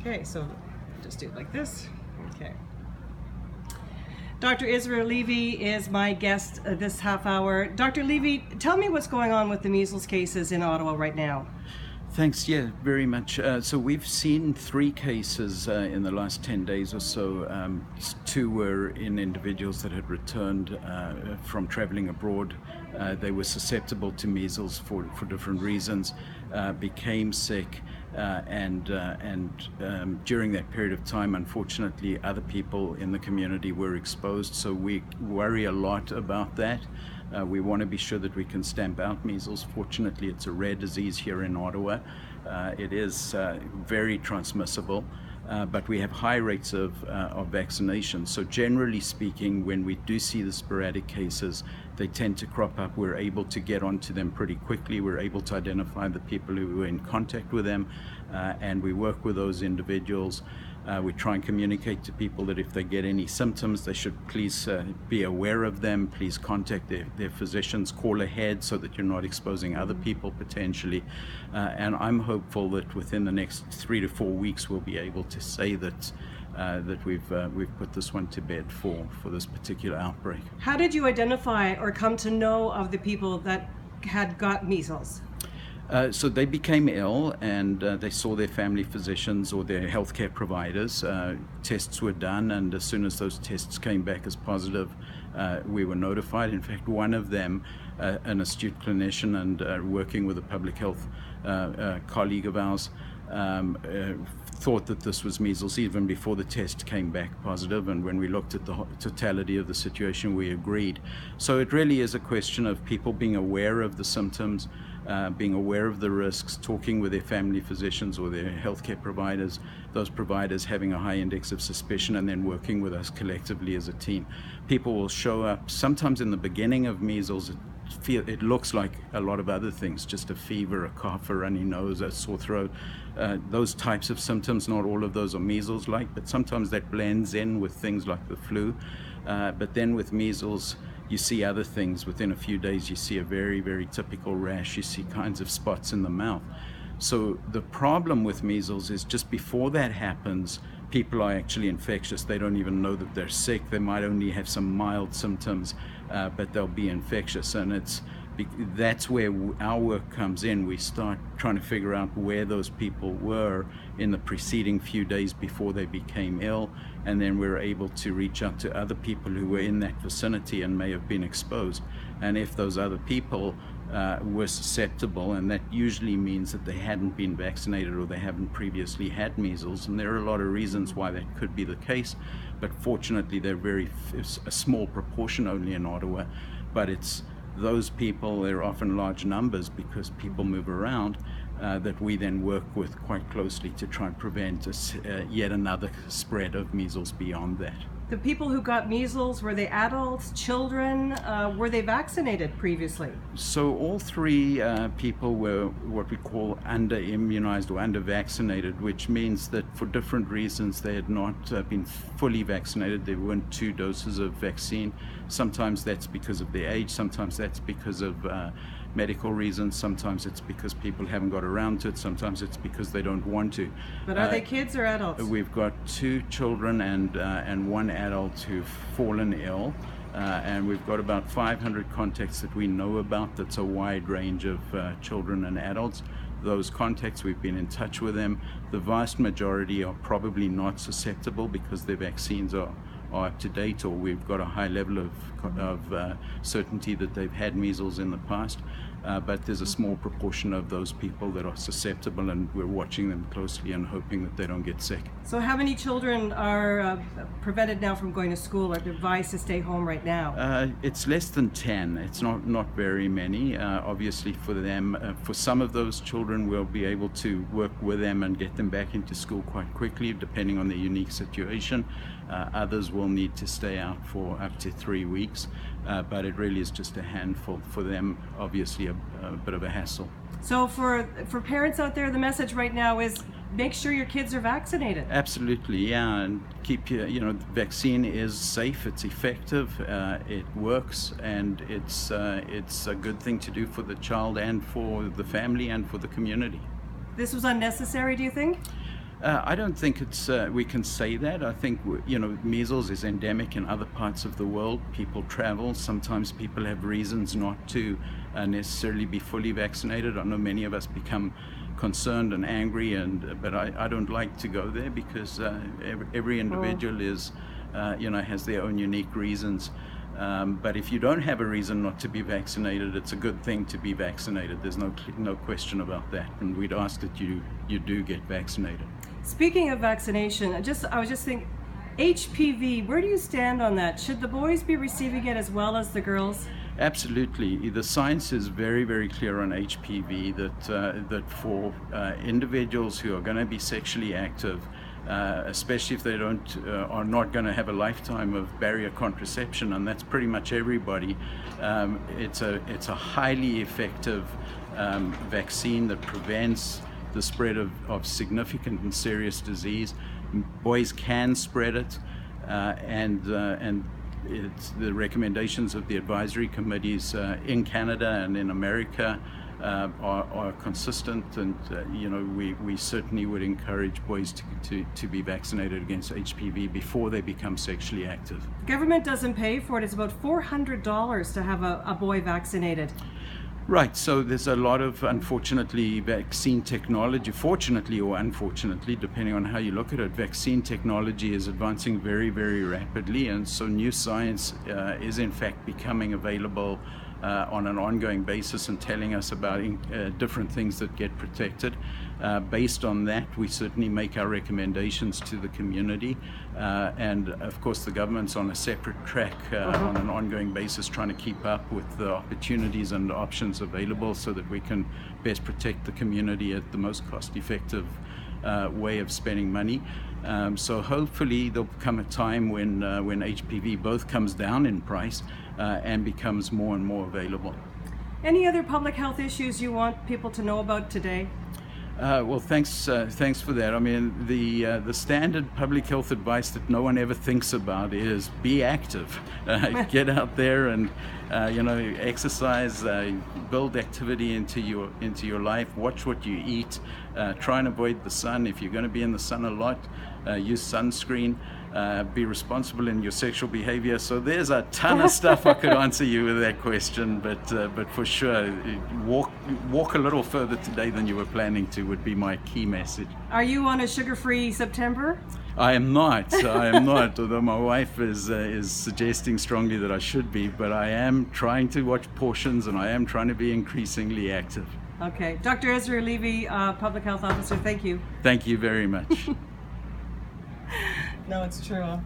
Okay, so just do it like this. Okay. Dr. Esra Levy is my guest this half hour. Dr. Levy, tell me what's going on with the measles cases in Ottawa right now. Thanks, yeah, very much. So we've seen 3 cases in the last 10 days or so. 2 were in individuals that had returned from traveling abroad. They were susceptible to measles for different reasons, became sick, and during that period of time, unfortunately, other people in the community were exposed. So we worry a lot about that. We want to be sure that we can stamp out measles. Fortunately, it's a rare disease here in Ottawa. It is very transmissible, but we have high rates of vaccination. So generally speaking, when we do see the sporadic cases, they tend to crop up. We're able to get onto them pretty quickly. We're able to identify the people who were in contact with them, and we work with those individuals. We try and communicate to people that if they get any symptoms, they should please be aware of them. Please contact their physicians, call ahead so that you're not exposing other people potentially. And I'm hopeful that within the next 3 to 4 weeks, we'll be able to say that we've put this one to bed for this particular outbreak. How did you identify or come to know of the people that had got measles? So they became ill, and they saw their family physicians or their healthcare providers. Tests were done, and as soon as those tests came back as positive, we were notified. In fact, one of them, an astute clinician and working with a public health colleague of ours, thought that this was measles even before the test came back positive, and when we looked at the totality of the situation, we agreed. So it really is a question of people being aware of the symptoms, being aware of the risks, talking with their family physicians or their healthcare providers, those providers having a high index of suspicion, and then working with us collectively as a team. People will show up sometimes in the beginning of measles. It looks like a lot of other things, just a fever, a cough, a runny nose, a sore throat, those types of symptoms. Not all of those are measles-like, but sometimes that blends in with things like the flu. But then with measles, you see other things. Within a few days, you see a very, very typical rash. You see kinds of spots in the mouth. So the problem with measles is just before that happens, people are actually infectious. They don't even know that they're sick. They might only have some mild symptoms, but they'll be infectious. And that's where our work comes in. We start trying to figure out where those people were in the preceding few days before they became ill, and then we're able to reach out to other people who were in that vicinity and may have been exposed. And if those other people were susceptible, and that usually means that they hadn't been vaccinated or they haven't previously had measles, and there are a lot of reasons why that could be the case, but fortunately they're a small proportion only in Ottawa. But it's those people, they're often large numbers because people move around, that we then work with quite closely to try and prevent yet another spread of measles beyond that. The people who got measles, were they adults, children? Were they vaccinated previously? So all 3 people were what we call under-immunized or under-vaccinated, which means that for different reasons they had not been fully vaccinated. There weren't 2 doses of vaccine. Sometimes that's because of their age, sometimes that's because of medical reasons, sometimes it's because people haven't got around to it, sometimes it's because they don't want to. But are they kids or adults? We've got 2 children and 1 adult who've fallen ill, and we've got about 500 contacts that we know about. That's a wide range of children and adults. Those contacts, we've been in touch with them. The vast majority are probably not susceptible because their vaccines are up to date, or we've got a high level of certainty that they've had measles in the past. But there's a small proportion of those people that are susceptible, and we're watching them closely and hoping that they don't get sick. So how many children are prevented now from going to school or advised to stay home right now? It's less than 10. It's not very many. Obviously for them, for some of those children, we'll be able to work with them and get them back into school quite quickly, depending on their unique situation. Others will need to stay out for up to 3 weeks, but it really is just a handful. For them, obviously a bit of a hassle. So for parents out there, the message right now is make sure your kids are vaccinated. Absolutely, yeah, and keep the vaccine is safe, it's effective, it works, and it's a good thing to do for the child and for the family and for the community. This was unnecessary, do you think? I don't think it's we can say that. I think measles is endemic in other parts of the world. People travel. Sometimes people have reasons not to necessarily be fully vaccinated. I know many of us become concerned and angry, but I don't like to go there because every individual is has their own unique reasons. But if you don't have a reason not to be vaccinated, it's a good thing to be vaccinated. There's no question about that, and we'd ask that you do get vaccinated. Speaking of vaccination, I was just thinking, HPV, where do you stand on that? Should the boys be receiving it as well as the girls? Absolutely. The science is very, very clear on HPV that for individuals who are going to be sexually active, especially if they are not going to have a lifetime of barrier contraception, and that's pretty much everybody, it's a highly effective vaccine that prevents the spread of significant and serious disease. Boys can spread it, and it's the recommendations of the advisory committees in Canada and in America are consistent, and we certainly would encourage boys to be vaccinated against HPV before they become sexually active. The government doesn't pay for it. It's about $400 to have a boy vaccinated. Right, so there's a lot of, unfortunately, vaccine technology, fortunately or unfortunately, depending on how you look at it, vaccine technology is advancing very, very rapidly, and so new science is in fact becoming available on an ongoing basis and telling us about different things that get protected. Based on that, we certainly make our recommendations to the community, and of course the government's on a separate track on an ongoing basis trying to keep up with the opportunities and options available so that we can best protect the community at the most cost-effective way of spending money. So hopefully there'll come a time when HPV both comes down in price and becomes more and more available. Any other public health issues you want people to know about today? Well, thanks for that. I mean, the standard public health advice that no one ever thinks about is be active, get out there and exercise, build activity into your life. Watch what you eat. Try and avoid the sun. If you're going to be in the sun a lot, use sunscreen. Be responsible in your sexual behavior. So there's a ton of stuff I could answer you with that question, but for sure, walk a little further today than you were planning to would be my key message. Are you on a sugar-free September? I am not. Although my wife is suggesting strongly that I should be, but I am trying to watch portions and I am trying to be increasingly active. Okay, Dr. Esra Levy, Public Health Officer. Thank you. Thank you very much. No, it's true.